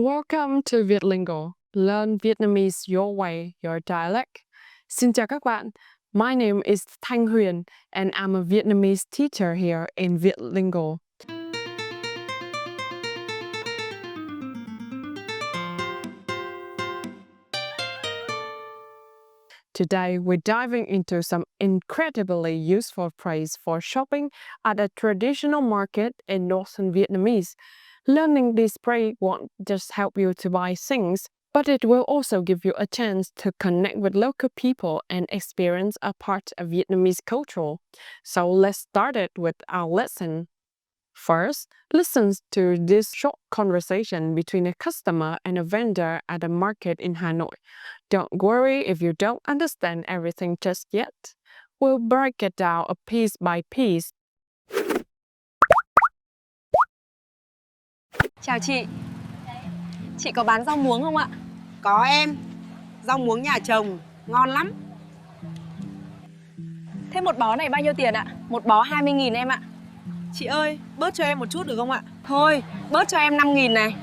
Welcome to Vietlingo. Learn Vietnamese your way, your dialect. Xin chào các bạn. My name is Thanh Huyền and I'm a Vietnamese teacher here in Vietlingo. Today, we're diving into some incredibly useful phrase for shopping at a traditional market in Northern Vietnamese. Learning this phrase won't just help you to buy things, but it will also give you a chance to connect with local people and experience a part of Vietnamese culture. So let's start it with our lesson. First, listen to this short conversation between a customer and a vendor at a market in Hanoi. Don't worry if you don't understand everything just yet. We'll break it down a piece by piece. Chào chị có bán rau muống không ạ? Có em, rau muống nhà chồng, ngon lắm. Thế một bó này bao nhiêu tiền ạ? Một bó 20.000 em ạ. Chị ơi, bớt cho em một chút được không ạ? Thôi, bớt cho em 5.000 này.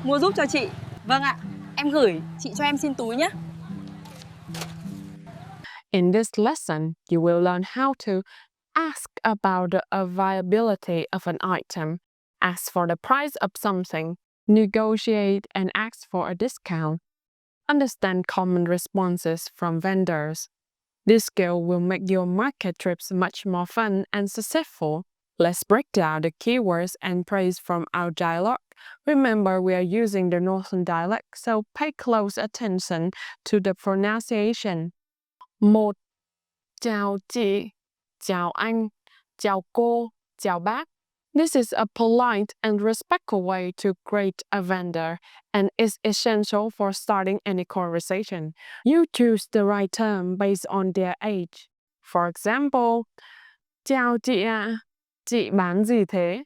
Mua giúp cho chị. Vâng ạ. Em gửi, chị cho em xin túi nhé. In this lesson, you will learn how to ask about the availability of an item, ask for the price of something, negotiate and ask for a discount, understand common responses from vendors. This skill will make your market trips much more fun and successful. Let's break down the keywords and phrase from our dialogue. Remember, we are using the Northern dialect, so pay close attention to the pronunciation. 1. Chào chị, chào anh, chào cô, chào bác. This is a polite and respectful way to greet a vendor and is essential for starting any conversation. You choose the right term based on their age. For example, chào chị ạ, chị bán gì thế?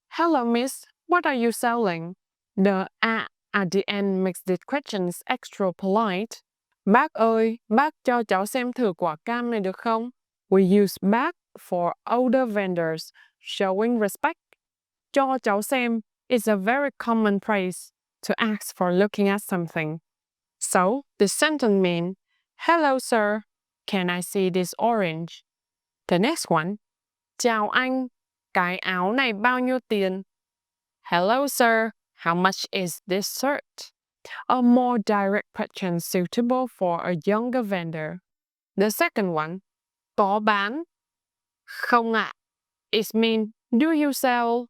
Hello miss, what are you selling? The at the end makes the questions extra polite. Bác ơi, bác cho cháu xem thử quả cam này được không? We use bác for older vendors, showing respect. Cho cháu xem is a very common phrase to ask for looking at something. So, the sentence means, hello sir, can I see this orange? The next one, chào anh, cái áo này bao nhiêu tiền? Hello sir, how much is this shirt? A more direct question suitable for a younger vendor. The second one, có bán? Không ạ. It means, do you sell?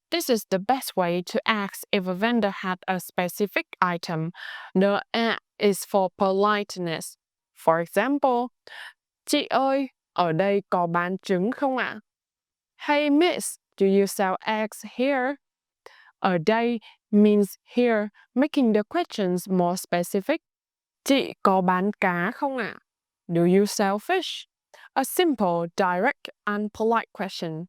This is the best way to ask if a vendor had a specific item. The a is for politeness. For example, chị ơi, ở đây có bán trứng không ạ? Hey miss, do you sell eggs here? Ở đây means here, making the questions more specific. Chị có bán cá không ạ? Do you sell fish? A simple, direct and polite question.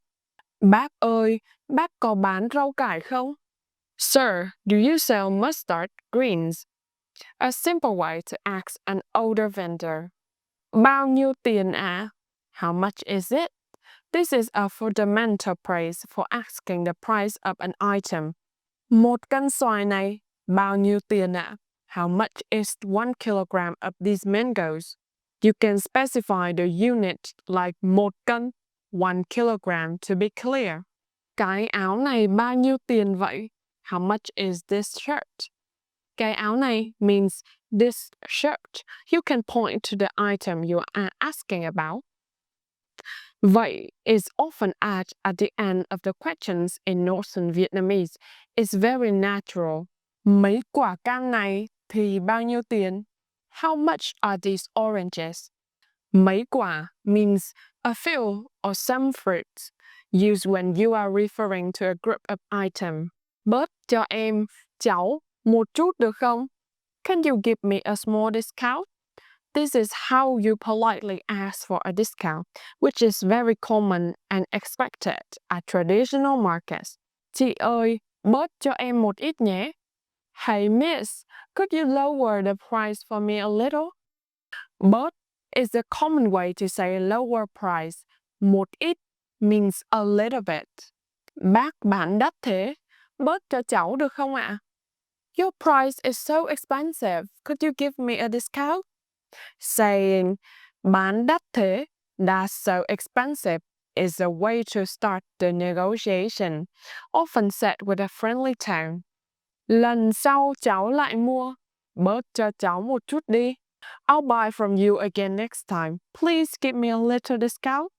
Bác ơi, bác có bán rau cải không? Sir, do you sell mustard greens? A simple way to ask an older vendor. Bao nhiêu tiền ạ? How much is it? This is a fundamental phrase for asking the price of an item. Một cân xoài này, bao nhiêu tiền ạ? How much is 1 kilogram of these mangoes? You can specify the unit like một cân, 1 kilogram to be clear. Cái áo này bao nhiêu tiền vậy? How much is this shirt? Cái áo này means this shirt. You can point to the item you are asking about. Vậy is often added at the end of the questions in Northern Vietnamese. It's very natural. Mấy quả cam này thì bao nhiêu tiền? How much are these oranges? Mấy quả means a few or some fruits, used when you are referring to a group of items. Bớt cho em, cháu, một chút được không? Can you give me a small discount? This is how you politely ask for a discount, which is very common and expected at traditional markets. Chị ơi, bớt cho em một ít nhé. Hey miss, could you lower the price for me a little? Bớt is a common way to say lower price. Một ít means a little bit. Bác bán đắt thế, bớt cho cháu được không ạ? Your price is so expensive. Could you give me a discount? Saying bán đắt thế, that's so expensive, is a way to start the negotiation, often said with a friendly tone. Lần sau cháu lại mua, bớt cho cháu một chút đi. I'll buy from you again next time. Please give me a little discount.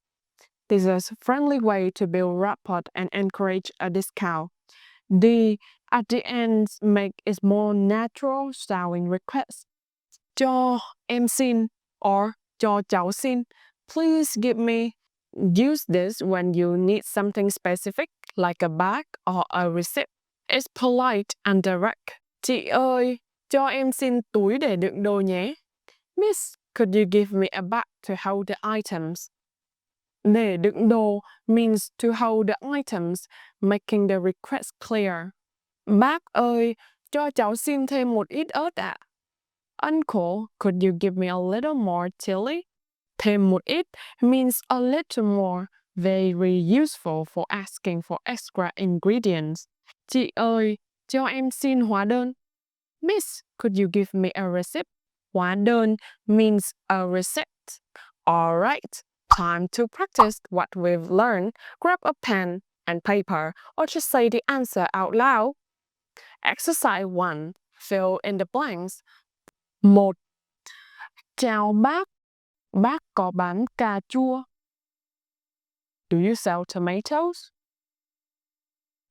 This is a friendly way to build rapport and encourage a discount. The at the end make it more natural sounding request. Cho em xin or cho cháu xin. Please give me. Use this when you need something specific like a bag or a receipt. It's polite and direct. Chị ơi, cho em xin túi để đựng đồ nhé. Miss, could you give me a bag to hold the items? Để đựng đồ means to hold the items, making the request clear. Bác ơi, cho cháu xin thêm một ít ớt ạ. Uncle, could you give me a little more chili? Thêm một ít means a little more, very useful for asking for extra ingredients. Chị ơi, cho em xin hóa đơn. Miss, could you give me a receipt? Hóa đơn means a receipt. Alright, time to practice what we've learned. Grab a pen and paper or just say the answer out loud. Exercise 1. Fill in the blanks. 1. Chào bác có bán cà chua? Do you sell tomatoes?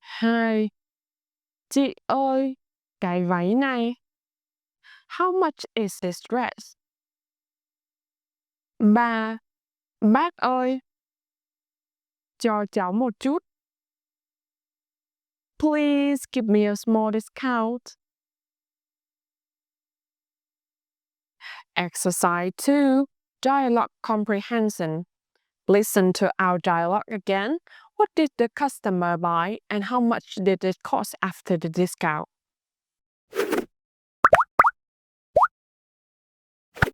2. Chị ơi, cái váy này. How much is this dress? 3. Bác ơi, cho cháu một chút. Please give me a small discount. Exercise 2. Dialogue comprehension. Listen to our dialogue again. What did the customer buy and how much did it cost after the discount?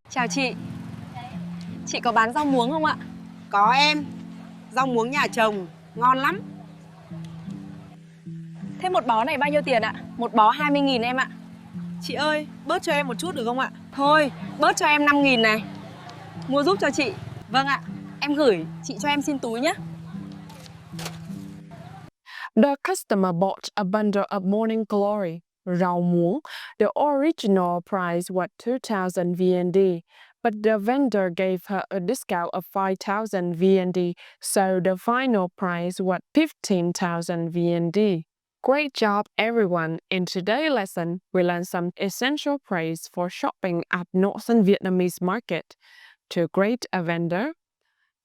Chào chị. Chị có bán rau muống không ạ? Có em. Rau muống nhà chồng, ngon lắm. Thế một bó này bao nhiêu tiền ạ? Một bó 20.000 em ạ. Chị ơi, bớt cho em một chút được không ạ? Thôi, bớt cho em 5.000 này. Mua giúp cho chị. Vâng ạ, em gửi, chị cho em xin túi nhé. The customer bought a bundle of morning glory, rau muống. The original price was 2,000 VND, but the vendor gave her a discount of 5,000 VND, so the final price was 15,000 VND. Great job, everyone! In today's lesson, we learned some essential praise for shopping at Northern Vietnamese market. To greet a vendor,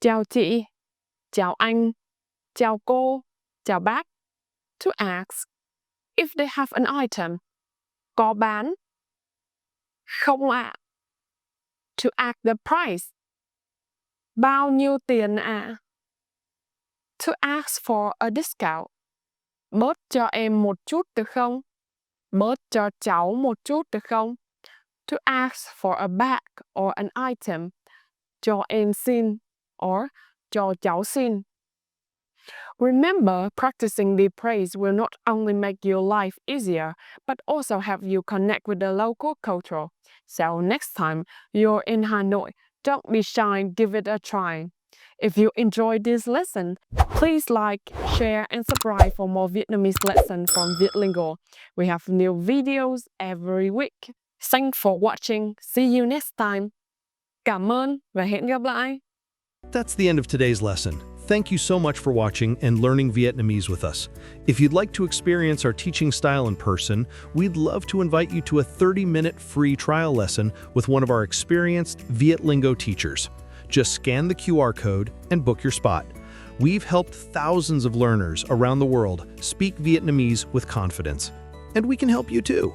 chào chị, chào anh, chào cô, chào bác. To ask if they have an item, có bán, không ạ. To ask the price, bao nhiêu tiền ạ. To ask for a discount, bớt cho em một chút được không? Bớt cho cháu một chút được không? To ask for a bag or an item, cho em xin or cho cháu xin. Remember, practicing the praise will not only make your life easier, but also help you connect with the local culture. So next time you're in Hanoi, don't be shy, give it a try. If you enjoyed this lesson, please like, share, and subscribe for more Vietnamese lessons from Vietlingo. We have new videos every week. Thanks for watching. See you next time. Cảm ơn và hẹn gặp lại. That's the end of today's lesson. Thank you so much for watching and learning Vietnamese with us. If you'd like to experience our teaching style in person, we'd love to invite you to a 30-minute free trial lesson with one of our experienced Viet Lingo teachers. Just scan the QR code and book your spot. We've helped thousands of learners around the world speak Vietnamese with confidence, and we can help you too.